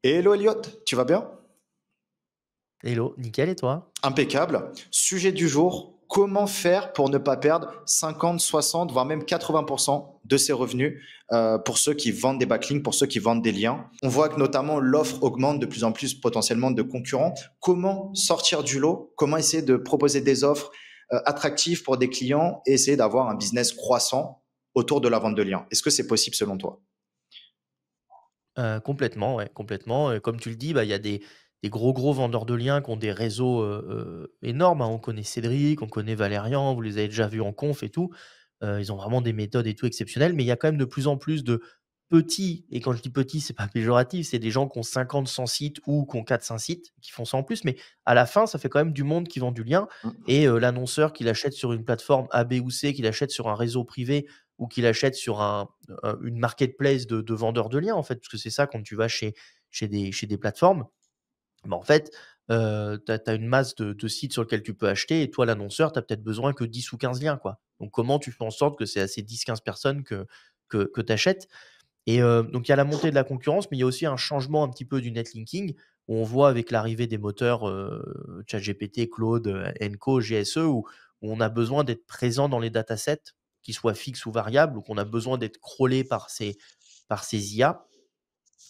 Hello Elliot, tu vas bien? Hello, nickel et toi? Impeccable. Sujet du jour, comment faire pour ne pas perdre 50, 60, voire même 80% de ses revenus pour ceux qui vendent des backlinks, pour ceux qui vendent des liens. On voit que notamment l'offre augmente de plus en plus potentiellement de concurrents. Comment sortir du lot? Comment essayer de proposer des offres attractives pour des clients et essayer d'avoir un business croissant autour de la vente de liens? Est-ce que c'est possible selon toi? Complètement, ouais, complètement, comme tu le dis, bah, il y a des gros vendeurs de liens qui ont des réseaux, énormes, hein. On connaît Cédric, on connaît Valérian, vous les avez déjà vus en conf et tout. Ils ont vraiment des méthodes et tout exceptionnelles, mais il y a quand même de plus en plus de petits, et quand je dis petits, c'est pas péjoratif, c'est des gens qui ont 50-100 sites ou qui ont 4-5 sites, qui font ça en plus, mais à la fin, ça fait quand même du monde qui vend du lien. Et l'annonceur qui l'achète sur une plateforme A, B ou C, qui l'achète sur un réseau privé ou qui l'achète sur une marketplace de vendeurs de liens, en fait, parce que c'est ça quand tu vas chez des plateformes. Bah, en fait, tu as une masse de sites sur lesquels tu peux acheter, et toi, l'annonceur, tu as peut-être besoin que 10 ou 15 liens, quoi. Donc comment tu fais en sorte que c'est à ces 10-15 personnes que tu achètes? Et donc il y a la montée de la concurrence, mais il y a aussi un changement un petit peu du netlinking, où on voit avec l'arrivée des moteurs, ChatGPT, Claude, Co, GSE, où on a besoin d'être présent dans les datasets, qu'ils soient fixes ou variables, ou qu'on a besoin d'être crawlé par ces IA,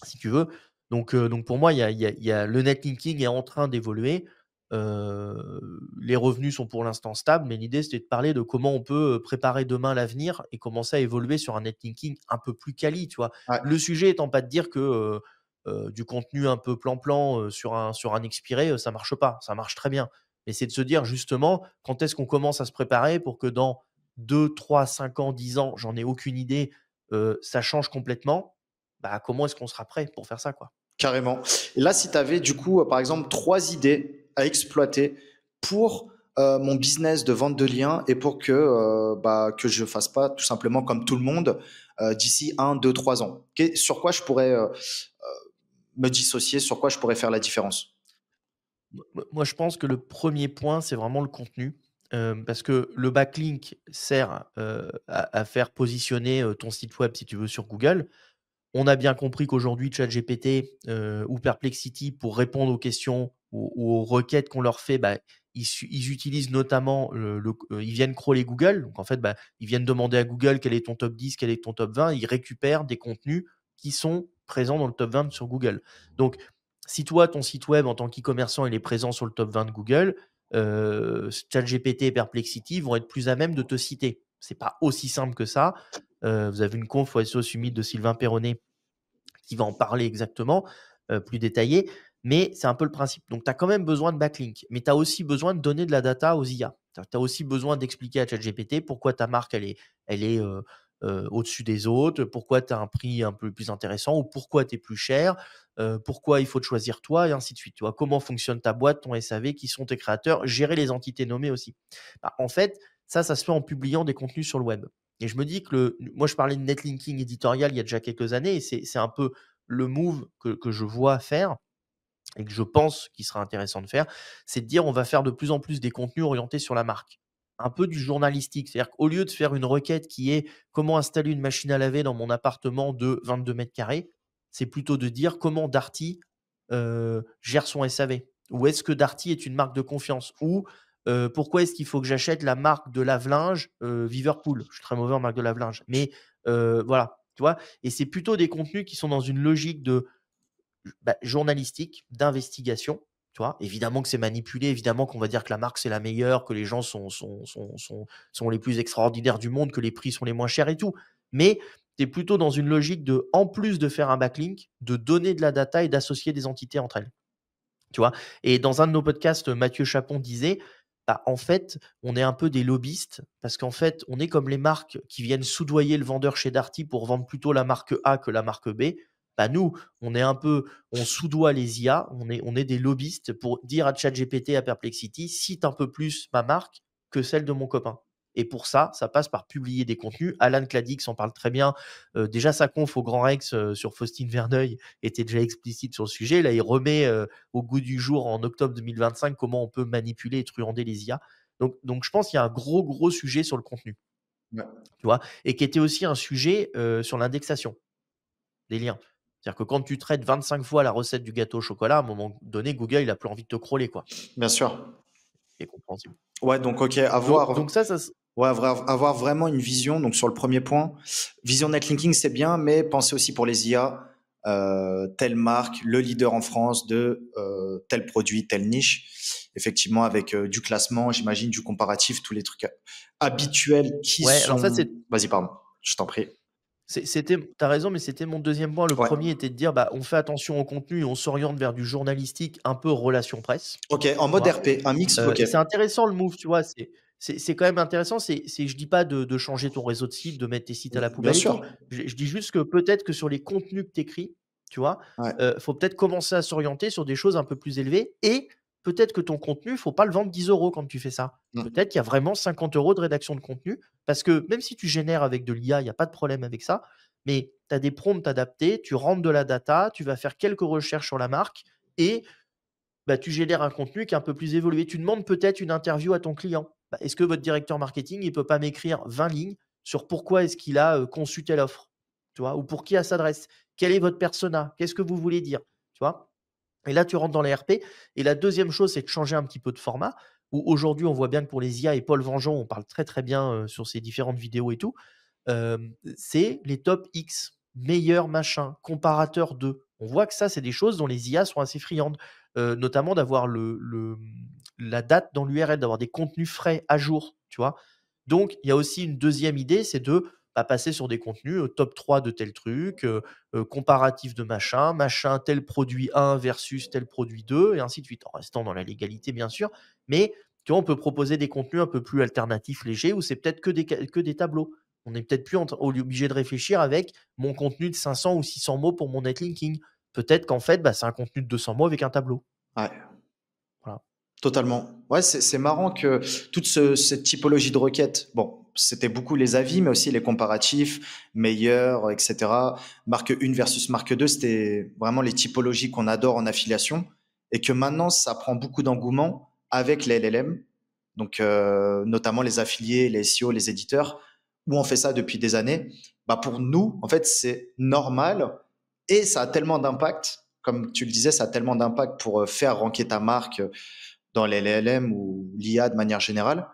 si tu veux. Donc pour moi, il y a le netlinking est en train d'évoluer. Les revenus sont pour l'instant stables, mais l'idée, c'était de parler de comment on peut, préparer demain l'avenir et commencer à évoluer sur un netlinking un peu plus quali, tu vois? Ouais, Le sujet étant pas de dire que, du contenu un peu plan-plan, sur un expiré, ça marche pas. Ça marche très bien. Mais c'est de se dire justement, quand est-ce qu'on commence à se préparer pour que dans 2, 3, 5 ans, 10 ans, j'en ai aucune idée, ça change complètement. Bah, comment est-ce qu'on sera prêt pour faire ça, quoi? carrément. Et là, si tu avais du coup, par exemple, trois idées à exploiter pour mon business de vente de liens et pour que je fasse pas tout simplement comme tout le monde d'ici 1, 2, 3 ans. Sur quoi je pourrais me dissocier, sur quoi je pourrais faire la différence? Moi, je pense que le premier point, c'est vraiment le contenu, parce que le backlink sert, à faire positionner, ton site web, si tu veux, sur Google. On a bien compris qu'aujourd'hui, ChatGPT, ou Perplexity, pour répondre aux questions ou aux requêtes qu'on leur fait, bah, ils utilisent notamment ils viennent crawler Google. Donc en fait, bah, ils viennent demander à Google: «Quel est ton top 10, quel est ton top 20?» Ils récupèrent des contenus qui sont présents dans le top 20 sur Google. Donc si toi, ton site web en tant qu'e-commerçant, il est présent sur le top 20 de Google, ChatGPT et Perplexity vont être plus à même de te citer. C'est pas aussi simple que ça. Vous avez une conf SEO Summit de Sylvain Perronnet qui va en parler exactement, plus détaillé, mais c'est un peu le principe. Donc tu as quand même besoin de backlink, mais tu as aussi besoin de donner de la data aux IA. Tu as aussi besoin d'expliquer à ChatGPT pourquoi ta marque elle est au-dessus des autres, pourquoi tu as un prix un peu plus intéressant ou pourquoi tu es plus cher, pourquoi il faut te choisir toi et ainsi de suite. Tu vois? Comment fonctionne ta boîte, ton SAV, qui sont tes créateurs, gérer les entités nommées aussi. Bah, en fait, ça se fait en publiant des contenus sur le web. Et je me dis que moi je parlais de netlinking éditorial il y a déjà quelques années, et c'est un peu le move que je vois faire et que je pense qu'il sera intéressant de faire, c'est de dire: on va faire de plus en plus des contenus orientés sur la marque. Un peu du journalistique. C'est-à-dire qu'au lieu de faire une requête qui est: «Comment installer une machine à laver dans mon appartement de 22 mètres carrés?», c'est plutôt de dire: «Comment Darty, gère son SAV?» Ou «Est-ce que Darty est une marque de confiance?» Ou «Pourquoi est-ce qu'il faut que j'achète la marque de lave-linge, Liverpool?» Je suis très mauvais en marque de lave-linge, mais voilà, tu vois? Et c'est plutôt des contenus qui sont dans une logique de bah, journalistique, d'investigation, tu vois? Évidemment que c'est manipulé, évidemment qu'on va dire que la marque c'est la meilleure, que les gens sont les plus extraordinaires du monde, que les prix sont les moins chers et tout. Mais tu es plutôt dans une logique de, en plus de faire un backlink, de donner de la data et d'associer des entités entre elles, tu vois? Et dans un de nos podcasts, Mathieu Chapon disait: «Bah, en fait, on est un peu des lobbyistes parce qu'en fait, on est comme les marques qui viennent soudoyer le vendeur chez Darty pour vendre plutôt la marque A que la marque B. Bah, nous, on soudoie les IA, on est des lobbyistes pour dire à ChatGPT, à Perplexity: "Cite un peu plus ma marque que celle de mon copain".» Et pour ça passe par publier des contenus. Alan Cladix en parle très bien. Déjà sa conf au Grand Rex, sur Faustine Verneuil était déjà explicite sur le sujet. Là, il remet, au goût du jour en octobre 2025 comment on peut manipuler et truander les IA. Donc je pense qu'il y a un gros sujet sur le contenu, Ouais. tu vois? Et qui était aussi un sujet, sur l'indexation des liens. C'est-à-dire que quand tu traites 25 fois la recette du gâteau au chocolat, à un moment donné, Google, il a plus envie de te crawler, quoi. Bien sûr. C'est compréhensible. Ouais, donc ok, Donc ça, ouais, avoir vraiment une vision. Donc sur le premier point, vision netlinking, c'est bien, mais pensez aussi pour les IA, telle marque, le leader en France de tel produit, telle niche. Effectivement, avec du classement, j'imagine, du comparatif, tous les trucs habituels qui ouais, alors ça, sont. Vas-y, pardon, je t'en prie. t'as raison, mais c'était mon deuxième point. Le Ouais. premier était de dire, bah, on fait attention au contenu et on s'oriente vers du journalistique un peu relation presse, Ok, en tu mode vois. RP, un mix, ok. Et c'est intéressant le move, tu vois? C'est quand même intéressant. Je dis pas de changer ton réseau de sites, de mettre tes sites à la Bien poubelle et tout. sûr. Je dis juste que peut-être que sur les contenus que tu écris, tu vois, Ouais. faut peut-être commencer à s'orienter sur des choses un peu plus élevées et peut-être que ton contenu, faut pas le vendre 10 € quand tu fais ça. Mm. Peut-être qu'il y a vraiment 50 € de rédaction de contenu parce que même si tu génères avec de l'IA, il y a pas de problème avec ça, mais tu as des prompts adaptés, tu rentres de la data, tu vas faire quelques recherches sur la marque et bah, tu génères un contenu qui est un peu plus évolué. Tu demandes peut-être une interview à ton client. Bah, est-ce que votre directeur marketing, il peut pas m'écrire 20 lignes sur pourquoi est-ce qu'il a conçu telle offre, tu vois, ou pour qui elle s'adresse? Quel est votre persona? Qu'est-ce que vous voulez dire? Tu vois? Et là, tu rentres dans les RP. Et la deuxième chose, c'est de changer un petit peu de format. Où aujourd'hui, on voit bien que pour les IA et Paul Vengeon, on parle très très bien sur ses différentes vidéos et tout. C'est les top X, meilleurs machin, comparateur de. On voit que ça, c'est des choses dont les IA sont assez friandes, notamment d'avoir la date dans l'URL, d'avoir des contenus frais à jour, tu vois? Donc il y a aussi une deuxième idée, c'est de, bah, passer sur des contenus, top 3 de tel truc, comparatif de machin, machin, tel produit 1 versus tel produit 2 et ainsi de suite. En restant dans la légalité bien sûr, mais tu vois, on peut proposer des contenus un peu plus alternatifs, légers, où c'est peut-être que des tableaux. On est peut-être plus obligé de réfléchir avec mon contenu de 500 ou 600 mots pour mon netlinking. Peut-être qu'en fait, bah, c'est un contenu de 200 mots avec un tableau. Ouais. Voilà. Totalement. Ouais, c'est marrant que toute cette typologie de requêtes, bon, c'était beaucoup les avis, mais aussi les comparatifs, meilleurs, etc. Marque 1 versus marque 2, c'était vraiment les typologies qu'on adore en affiliation. Et que maintenant, ça prend beaucoup d'engouement avec les LLM, donc notamment les affiliés, les SEO, les éditeurs, où on fait ça depuis des années. Bah pour nous, en fait, c'est normal et ça a tellement d'impact, comme tu le disais, ça a tellement d'impact pour faire ranker ta marque dans les LLM ou l'IA de manière générale.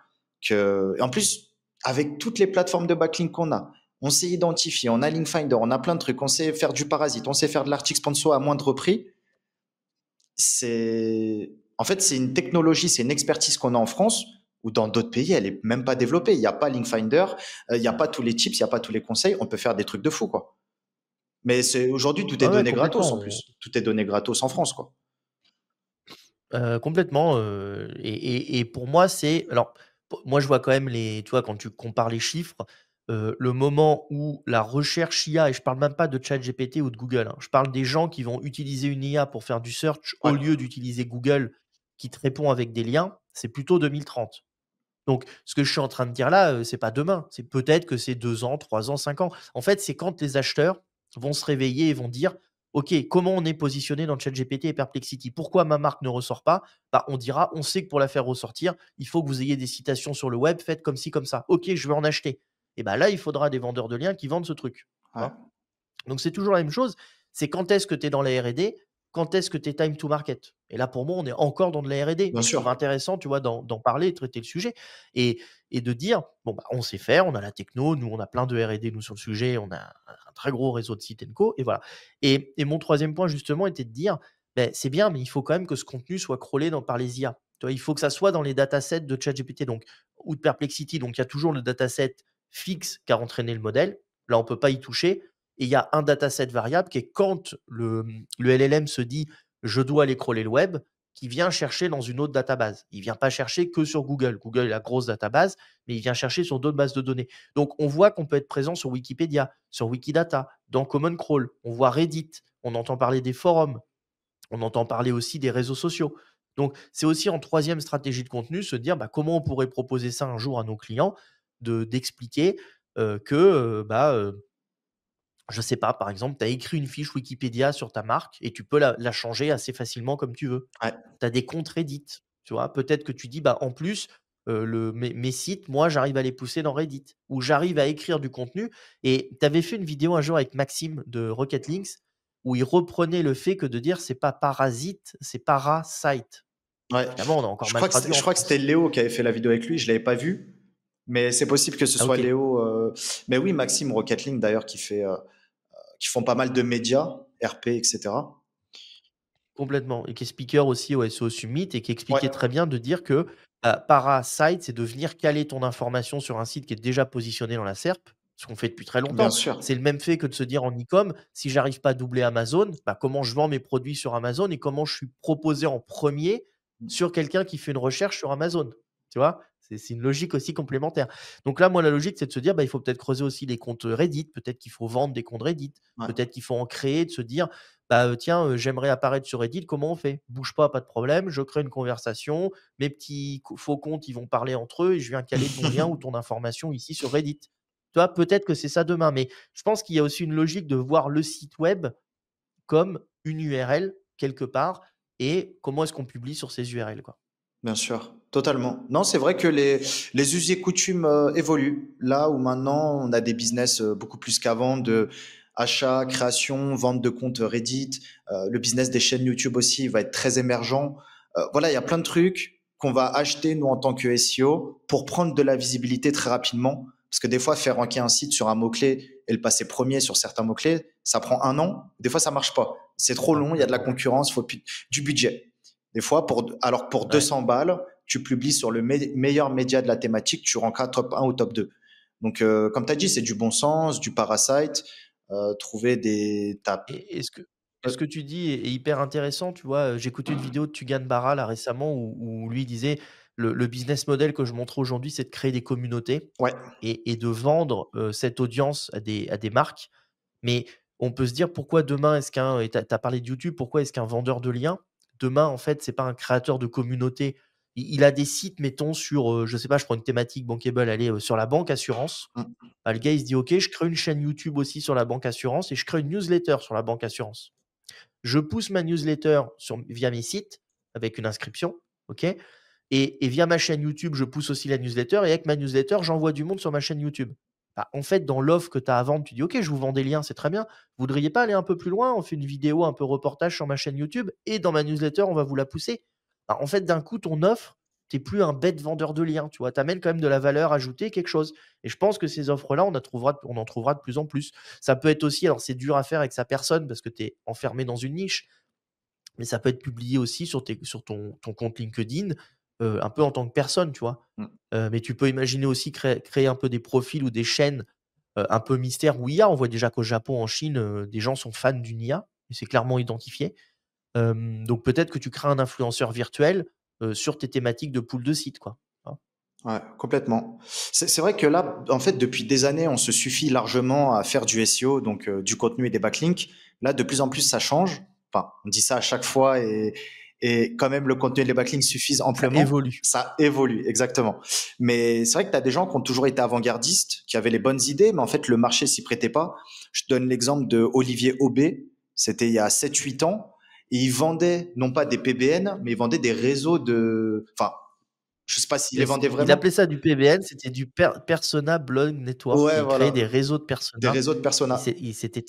Et en plus, avec toutes les plateformes de backlink qu'on a, on sait identifier, on a Linkfinder, on a plein de trucs, on sait faire du parasite, on sait faire de l'article sponsor à moindre prix. En fait, c'est une technologie, c'est une expertise qu'on a en France ou dans d'autres pays, elle est même pas développée. Il n'y a pas Linkfinder, il n'y a pas tous les tips, il n'y a pas tous les conseils. On peut faire des trucs de fou, quoi. Mais aujourd'hui, tout est Ouais, ouais, donné gratos complètement. en plus. Tout est donné gratos en France, quoi. Complètement, et pour moi, moi, je vois quand même tu vois, quand tu compares les chiffres, le moment où la recherche IA et je parle même pas de ChatGPT ou de Google, hein, je parle des gens qui vont utiliser une IA pour faire du search au Ouais, lieu d'utiliser Google qui te répond avec des liens, c'est plutôt 2030. Donc ce que je suis en train de dire là, c'est pas demain, c'est peut-être que c'est 2 ans, 3 ans, 5 ans. En fait, c'est quand les acheteurs vont se réveiller et vont dire: «OK, comment on est positionné dans ChatGPT et Perplexity? Pourquoi ma marque ne ressort pas?» Bah, on dira: «On sait que pour la faire ressortir, il faut que vous ayez des citations sur le web faites comme ci, comme ça. OK, je vais en acheter». Et bah, là, il faudra des vendeurs de liens qui vendent ce truc, tu ouais, vois? Donc c'est toujours la même chose, c'est quand est-ce que tu es dans la R&D, quand est-ce que tu es time to market? Et là, pour moi, on est encore dans de la R&D, bien mais je trouve sûr. intéressant, tu vois, d'en parler, de traiter le sujet et de dire: «Bon, bah, on sait faire, on a la techno, nous, on a plein de R&D, nous, sur le sujet, on a un très gros réseau de sites co et voilà». Et mon troisième point, justement, était de dire: «Beh, c'est bien, mais il faut quand même que ce contenu soit crawlé par les IA». Tu vois? Il faut que ça soit dans les datasets de ChatGPT donc ou de Perplexity, donc il y a toujours le dataset fixe qu'a entraîné le modèle. Là, on peut pas y toucher et il y a un dataset variable qui est quand le LLM se dit: «Je dois aller crawler le web», qui vient chercher dans une autre database. Il vient pas chercher que sur Google. Google est la grosse database, mais il vient chercher sur d'autres bases de données. Donc on voit qu'on peut être présent sur Wikipédia, sur Wikidata, dans Common Crawl, on voit Reddit, on entend parler des forums, on entend parler aussi des réseaux sociaux. Donc c'est aussi en troisième stratégie de contenu, se dire, bah, comment on pourrait proposer ça un jour à nos clients, d'expliquer, que, je sais pas, par exemple, tu as écrit une fiche Wikipédia sur ta marque et tu peux la changer assez facilement comme tu veux. Ouais. Tu as des comptes Reddit, tu vois? Peut-être que tu dis: «Bah, en plus, mes sites, moi, j'arrive à les pousser dans Reddit» ou «J'arrive à écrire du contenu» et tu avais fait une vidéo un jour avec Maxime de Rocket Links où il reprenait le fait que de dire c'est pas parasite, c'est parasite. Ouais. Finalement, on a encore Je mal crois que traduit en c'était France. Léo qui avait fait la vidéo avec lui. Je l'avais pas vu, mais c'est possible que ce Ah, soit ok. Léo. Mais oui, Maxime Rocketling d'ailleurs qui font pas mal de médias, RP, etc. Complètement et qui est speaker aussi au SEO Summit et qui Ouais, expliquait très bien de dire que, parasite, c'est de venir caler ton information sur un site qui est déjà positionné dans la SERP, ce qu'on fait depuis très bien longtemps. sûr. C'est le même fait que de se dire en e-com, si j'arrive pas à doubler Amazon, bah, comment je vends mes produits sur Amazon et comment je suis proposé en premier sur quelqu'un qui fait une recherche sur Amazon, tu vois? C'est une logique aussi complémentaire. Donc là, moi, la logique, c'est de se dire, bah, il faut peut-être creuser aussi les comptes, Reddit, peut-être qu'il faut vendre des comptes Reddit, Ouais. peut-être qu'il faut en créer, de se dire: bah, tiens, j'aimerais apparaître sur Reddit, comment on fait? Bouge pas de problème, je crée une conversation, mes petits faux comptes, ils vont parler entre eux et je viens caler ton lien ou ton information ici sur Reddit. Tu vois? Peut-être que c'est ça demain, mais je pense qu'il y a aussi une logique de voir le site web comme une URL quelque part et comment est-ce qu'on publie sur ces URL, quoi. Bien sûr, totalement. Non, c'est vrai que les us et coutumes évoluent. Là où maintenant on a des business beaucoup plus qu'avant de achat, création, vente de comptes Reddit, le business des chaînes YouTube aussi va être très émergent. Voilà, il y a plein de trucs qu'on va acheter nous en tant que SEO pour prendre de la visibilité très rapidement. Parce que des fois, faire ranker un site sur un mot-clé et le passer premier sur certains mots-clés, ça prend un an. Des fois, ça marche pas. C'est trop Ah long, il y a de la complètement. concurrence, du budget. Des fois, alors pour Ouais. 200 balles, tu publies sur le meilleur média de la thématique, tu rankeras top 1 ou top 2. Donc, comme tu as dit, c'est du bon sens, du parasite, trouver des tapes. Et ce que tu dis est hyper intéressant, tu vois? J'ai écouté une vidéo de Tugan Barra là récemment où lui disait: «Le business model que je montre aujourd'hui, c'est de créer des communautés Ouais, et de vendre, cette audience à des marques». Mais on peut se dire pourquoi demain est-ce qu'un et tu as parlé de YouTube, pourquoi est-ce qu'un vendeur de liens, demain en fait, c'est pas un créateur de communauté? Il a des sites, mettons sur, je sais pas, je prends une thématique bankable, allez, sur la banque assurance. mm, Bah, le gars, il se dit: «OK, je crée une chaîne YouTube aussi sur la banque assurance et je crée une newsletter sur la banque assurance». Je pousse ma newsletter via mes sites avec une inscription, OK? Et via ma chaîne YouTube, je pousse aussi la newsletter et avec ma newsletter, j'envoie du monde sur ma chaîne YouTube. Bah, en fait, dans l'offre que tu as à vendre, tu dis: «OK, je vous vends des liens, c'est très bien. Vous voudriez pas aller un peu plus loin? On fait une vidéo un peu reportage sur ma chaîne YouTube et dans ma newsletter, on va vous la pousser». Bah, en fait, d'un coup, ton offre, tu es plus un bête vendeur de liens, tu vois? Tu amènes quand même de la valeur ajoutée, quelque chose et je pense que ces offres-là, on en trouvera de plus en plus. Ça peut être aussi alors c'est dur à faire avec sa personne parce que tu es enfermé dans une niche, mais ça peut être publié aussi sur ton compte LinkedIn, un peu en tant que personne, tu vois? mm. Mais tu peux imaginer aussi créer un peu des profils ou des chaînes, un peu mystères ou IA. On voit déjà qu'au Japon, en Chine, des gens sont fans d'une IA et c'est clairement identifié. Donc peut-être que tu crées un influenceur virtuel, sur tes thématiques de pool de sites, quoi. Hein? Ouais, complètement. C'est vrai que là, en fait, depuis des années, on se suffit largement à faire du SEO, donc du contenu et des backlinks. Là, de plus en plus, ça change. Enfin, on dit ça à chaque fois et quand même, le contenu et les backlinks suffisent Ça amplement. évolue. Ça évolue, exactement. Mais c'est vrai que tu as des gens qui ont toujours été avant-gardistes, qui avaient les bonnes idées, mais en fait, le marché s'y prêtait pas. Je te donne l'exemple de Olivier Aubé. C'était il y a 7 8 ans. Et il vendait, non pas des PBN, mais il vendait des réseaux enfin, je sais pas s'il les vendait Il vraiment. appelait ça du PBN, c'était du Persona Blog Network et Ouais, il créait des voilà, réseaux de des personas. réseaux de persona. C'était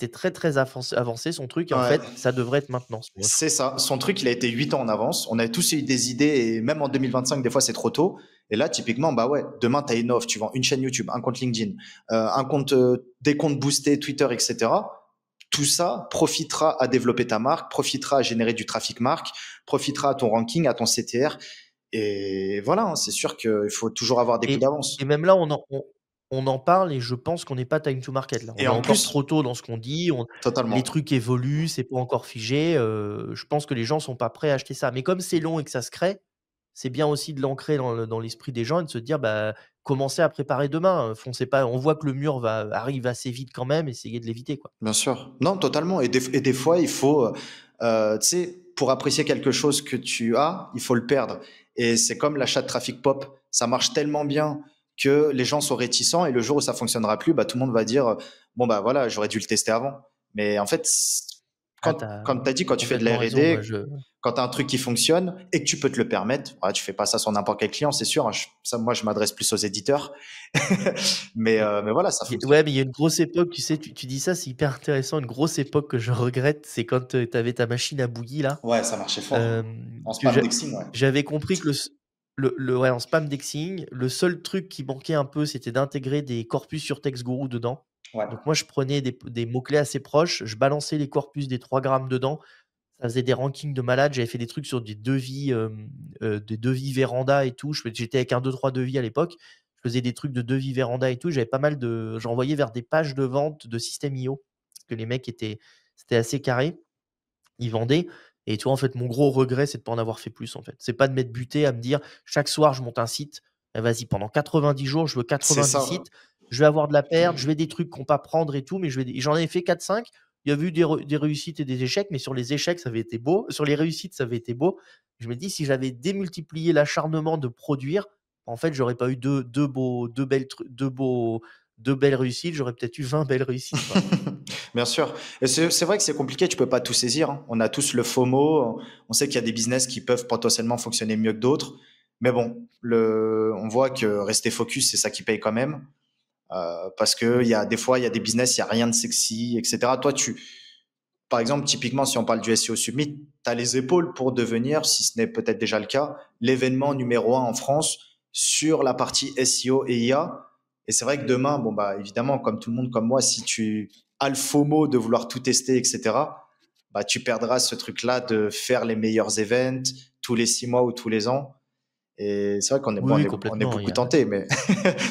très avancé son truc et en Ouais, fait, ça devrait être maintenant son c'est offre. ça. Son truc, il a été 8 ans en avance. On a tous eu des idées et même en 2025, des fois, c'est trop tôt. Et là, typiquement, bah ouais, demain, tu as une offre, tu vends une chaîne YouTube, un compte LinkedIn, des comptes boostés, Twitter, etc. Tout ça profitera à développer ta marque, profitera à générer du trafic marque, profitera à ton ranking, à ton CTR. Et voilà, hein, c'est sûr qu'il faut toujours avoir des coups Et d'avance. et même là, on en parle et je pense qu'on n'est pas time to market là. On Et est en encore trop plus, tôt dans ce qu'on dit, les totalement. trucs évoluent, c'est pas encore figé, je pense que les gens sont pas prêts à acheter ça. Mais comme c'est long et que ça se crée, c'est bien aussi de l'ancrer dans l'esprit des gens et de se dire: «Bah, commencez à préparer demain, foncez pas on voit que le mur arrive assez vite quand même, essayez de l'éviter, quoi». Bien sûr. Non, totalement. Et des fois, il faut, tu sais, pour apprécier quelque chose que tu as, il faut le perdre. Et c'est comme l'achat de Traffic Pop. Ça marche tellement bien que les gens sont réticents et le jour où ça fonctionnera plus, bah, tout le monde va dire, bon, bah voilà, j'aurais dû le tester avant. Mais en fait, Ah, Comme tu as dit, quand tu fais de la complètement raison. Moi, R&D, quand tu as un truc qui fonctionne et que tu peux te le permettre, voilà, tu fais pas ça sur n'importe quel client, c'est sûr, hein. Ça, moi, je m'adresse plus aux éditeurs. Mais voilà, ça fonctionne. Ouais, mais il y a une grosse époque, tu sais, tu dis ça, c'est hyper intéressant. Une grosse époque que je regrette, c'est quand tu avais ta machine à bouillie là. Ouais, ça marchait fort. En Que spam indexing, ouais. j'avais compris que ouais, en spam indexing, le seul truc qui manquait un peu, c'était d'intégrer des corpus sur TextGuru dedans. Ouais. Donc moi, je prenais des mots-clés assez proches, je balançais les corpus des 3 grammes dedans. Ça faisait des rankings de malade. J'avais fait des trucs sur des devis véranda et tout. J'étais avec un 2-3 devis à l'époque. Je faisais des trucs de devis véranda et tout. J'avais pas mal de j'envoyais vers des pages de vente de System.io parce que les mecs c'était assez carré. Ils vendaient et tu vois, en fait, mon gros regret, c'est de pas en avoir fait plus, en fait. C'est pas de m'être buté à me dire: «Chaque soir, je monte un site. Vas-y, pendant 90 jours, je veux C'est 90 ça. sites. Je vais avoir de la perte, je vais des trucs qu'on pas prendre et tout, mais j'en avais fait 4-5. Il y a eu des réussites et des échecs, mais sur les échecs, ça avait été beau. Sur les réussites, ça avait été beau. Je me dis: «Si j'avais démultiplié l'acharnement de produire, en fait, j'aurais pas eu 2 belles réussites, j'aurais peut-être eu 20 belles réussites, quoi». Bien sûr. Et c'est vrai que c'est compliqué, tu peux pas tout saisir, hein. On a tous le FOMO. On sait qu'il y a des business qui peuvent potentiellement fonctionner mieux que d'autres. Mais bon, on voit que rester focus, c'est ça qui paye quand même. Parce que des fois, il y a des business, il y a rien de sexy, etc. Toi, par exemple, typiquement, si on parle du SEO Summit, tu as les épaules pour devenir, si ce n'est peut-être déjà le cas, l'événement numéro un en France sur la partie SEO et IA. Et c'est vrai que demain, bon, bah, évidemment, comme tout le monde, comme moi, si tu as le FOMO de vouloir tout tester, etc., bah, tu perdras ce truc-là de faire les meilleurs events tous les 6 mois ou tous les ans. Et c'est vrai qu'on est, Oui, bon, oui, on est complètement. beaucoup tenté, mais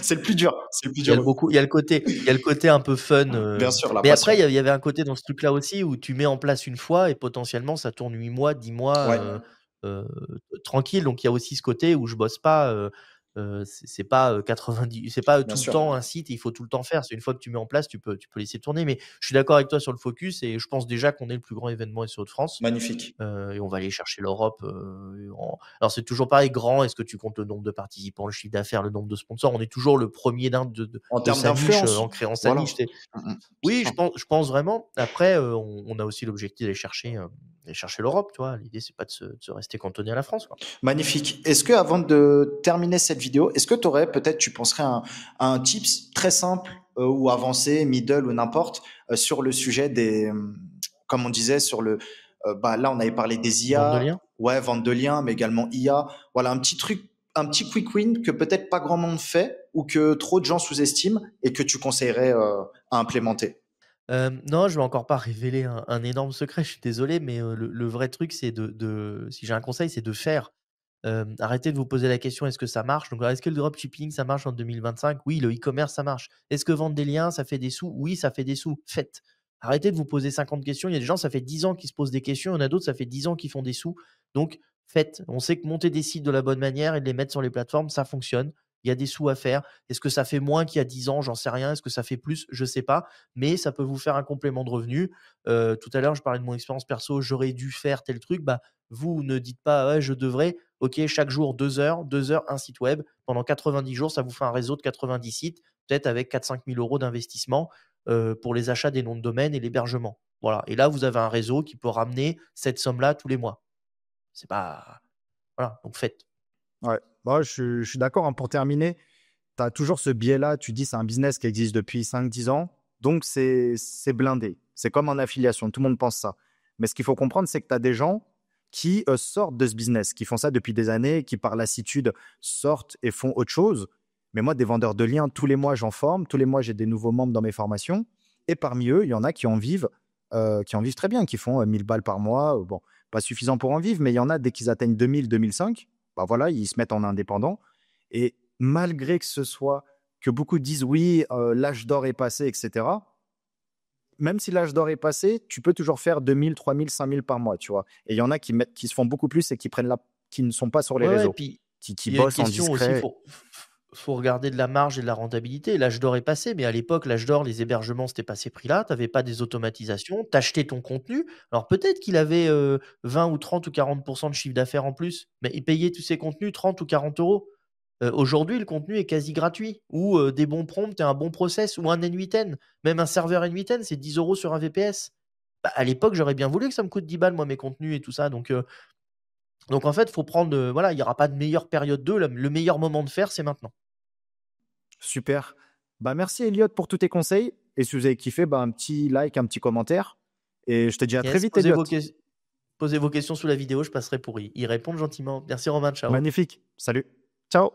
c'est le plus dur. C'est le plus Il y a dur. le côté un peu fun, Bien sûr, la mais après passion. il y avait un côté dans ce truc-là aussi où tu mets en place une fois et potentiellement ça tourne 8 mois, 10 mois, Ouais, heu, tranquille. Donc il y a aussi ce côté où je bosse pas, c'est pas, 90 c'est pas bien tout le sûr. temps un site et il faut tout le temps faire. C'est une fois que tu mets en place, tu peux laisser tourner. Mais je suis d'accord avec toi sur le focus et je pense déjà qu'on est le plus grand événement SEO de France. Magnifique. Et on va aller chercher l'Europe, alors c'est toujours pareil, grand, est-ce que tu comptes le nombre de participants, le chiffre d'affaires, le nombre de sponsors? On est toujours le premier En de termes sa niche, d'influence, en créant sa voilà. niche. C'est Oui, ça. je pense vraiment. Après, on a aussi l'objectif d'aller chercher l'Europe, tu vois? L'idée, c'est pas de se rester cantonné à la France, quoi. Magnifique. Est-ce que avant de terminer cette vidéo, est-ce que tu aurais peut-être, tu penserais à un tips très simple ou avancé, middle ou n'importe, sur le sujet comme on disait, bah, là on avait parlé des Vente de IA, liens? ouais, vente de liens, mais également IA. Voilà, un petit truc, un petit quick win que peut-être pas grand monde fait ou que trop de gens sous-estiment et que tu conseillerais à implémenter. Non, je vais encore pas révéler un énorme secret, je suis désolé, mais le vrai truc, c'est si j'ai un conseil, c'est de faire. Arrêtez de vous poser la question: «Est-ce que ça marche?» Donc, est-ce que le dropshipping, ça marche en 2025? Oui, le e-commerce, ça marche. Est-ce que vendre des liens, ça fait des sous? Oui, ça fait des sous. Faites. Arrêtez de vous poser 50 questions. Il y a des gens, ça fait 10 ans qu'ils se posent des questions. Il y en a d'autres, ça fait 10 ans qu'ils font des sous. Donc, faites. On sait que monter des sites de la bonne manière et de les mettre sur les plateformes, ça fonctionne. Il y a des sous à faire. Est-ce que ça fait moins qu'il y a 10 ans? J'en sais rien. Est-ce que ça fait plus? Je sais pas. Mais ça peut vous faire un complément de revenu. Tout à l'heure, je parlais de mon expérience perso. J'aurais dû faire tel truc. Bah, vous ne dites pas: «Ouais, je devrais». OK, chaque jour 2 heures, un site web. Pendant 90 jours, ça vous fait un réseau de 90 sites, peut-être avec 4 000 à 5 000 € d'investissement, pour les achats des noms de domaine et l'hébergement. Voilà, et là, vous avez un réseau qui peut ramener cette somme-là tous les mois. C'est pas Voilà, donc faites. Ouais, bah, je suis d'accord, hein. Pour terminer, tu as toujours ce biais-là. Tu dis, c'est un business qui existe depuis 5 10 ans, donc c'est blindé. C'est comme en affiliation, tout le monde pense ça. Mais ce qu'il faut comprendre, c'est que tu as des gens qui sortent de ce business, qui font ça depuis des années, qui par lassitude sortent et font autre chose. Mais moi, des vendeurs de liens, tous les mois, j'en forme. Tous les mois, j'ai des nouveaux membres dans mes formations. Et parmi eux, il y en a qui en vivent très bien, qui font 1000 balles par mois. Bon, pas suffisant pour en vivre, mais il y en a, dès qu'ils atteignent 2000, 2005, bah voilà, ils se mettent en indépendant. Et malgré que ce soit que beaucoup disent oui, l'âge d'or est passé, etc. Même si l'âge d'or est passé, tu peux toujours faire 2000, 3000, 5000 par mois, tu vois. Et il y en a qui se font beaucoup plus et qui ne sont pas sur les Ouais, ouais, réseaux, puis qui il y a une bossent en question aussi, discret. faut regarder de la marge et de la rentabilité. L'âge d'or est passé, mais à l'époque, l'âge d'or, les hébergements, c'était pas ces prix-là. Tu avais pas des automatisations, tu achetais ton contenu. Alors peut-être qu'il avait, 20 ou 30 ou 40 de chiffre d'affaires en plus, mais il payait tous ses contenus 30 ou 40 €. Aujourd'hui, le contenu est quasi gratuit ou des bons prompts et un bon process ou un N8N. Même un serveur N8N, c'est 10 € sur un VPS. Bah, à l'époque, j'aurais bien voulu que ça me coûte 10 balles, moi, mes contenus et tout ça. Donc en fait, il faut prendre, voilà, il n'y aura pas de meilleure période 2. Le meilleur moment de faire, c'est maintenant. Super. Bah, merci Elliot pour tous tes conseils. Et si vous avez kiffé, bah, un petit like, un petit commentaire. Et je te dis à très Yes, vite, Elliot. posez vos questions sous la vidéo, je passerai pour y répondre gentiment. Merci Romain, ciao. Magnifique. Salut. Ciao.